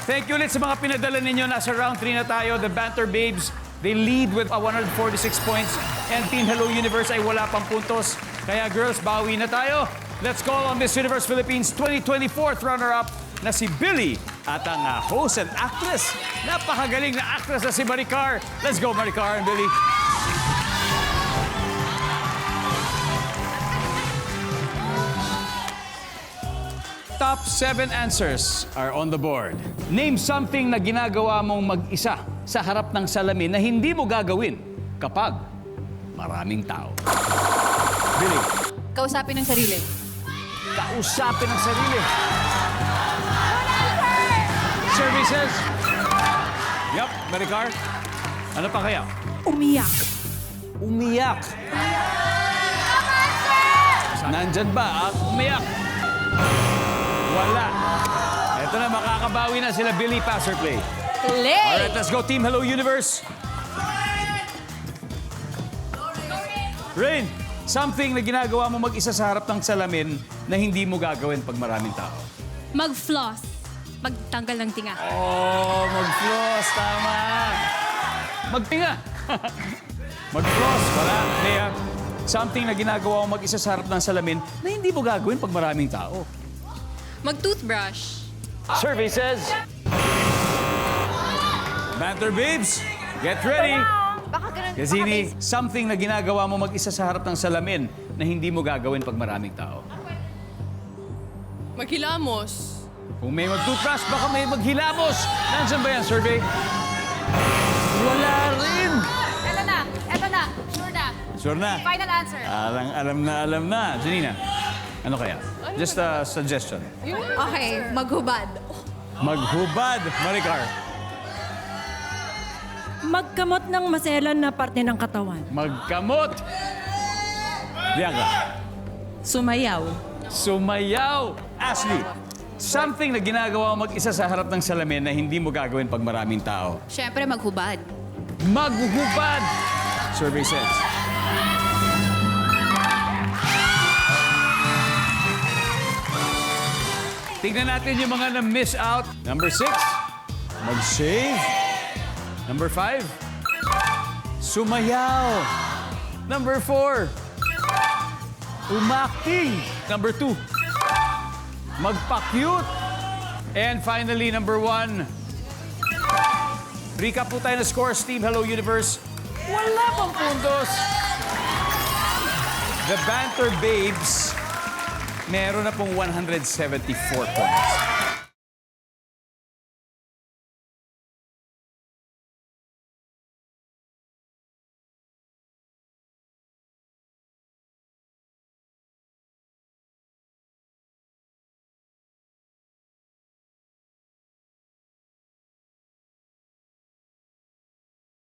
Thank you ulit sa mga pinadala ninyo. Nasa round 3 na tayo. The Banter Babes, they lead with 146 points. And Team Hello Universe ay wala pang puntos. Kaya girls, bawi na tayo. Let's call on Miss Universe Philippines 2024 runner-up na si Billy at ang host and actress. Napakagaling na actress na si Maricar. Let's go, Maricar and Billy. Top 7 answers are on the board. Name something na ginagawa mong mag-isa sa harap ng salamin na hindi mo gagawin kapag maraming tao. Billy, Kausapin ng sarili. kausapin ang sarili. Services. Yup, Maricar. Ano pa kaya? Umiyak. Umiyak. Nandyan ba ang umiyak? Wala. Ito na, makakabawi na sila Billy, pass or play. Play! Alright, let's go Team Hello Universe. Rain, something na ginagawa mo mag-isa sa harap ng salamin na hindi mo gagawin pag maraming tao. Mag-floss. Pagtanggal ng tinga. Oh, mag-floss, tama. Magtinga. Mag-floss, wala. Kaya, something na ginagawa mo mag-isa sa harap ng salamin na hindi mo gagawin pag maraming tao. Mag-toothbrush. Survey says... Banter Babes, get ready. Baka ganun. Yazini, something na ginagawa mo mag-isa sa harap ng salamin na hindi mo gagawin pag maraming tao. Maghilamos. Kung may mag-toothbrush, baka may maghilamos. Nandiyan ba yan, survey? Wala rin. Eto na. Eto na. Sure na. Sure na. Final answer. Alam na. Janina, ano kaya? Just a suggestion. Okay, maghubad. Maghubad, Maricar. Magkamot ng maselan na parte ng katawan. Magkamot. Bianca. Sumayaw. Sumayaw. Ashley, something na ginagawa mo mag-isa sa harap ng salamin na hindi mo gagawin pag maraming tao. Siyempre, maghubad. Maghubad. Survey says. Tignan natin yung mga na-miss out. Number 6, mag-shave. Number 5, sumayaw. Number 4, umakting. Number 2, magpa-cute. And finally, number 1, recap po tayo ng scores, Team Hello Universe. Wala pang puntos. The Banter Babes, meron na pong 174 points.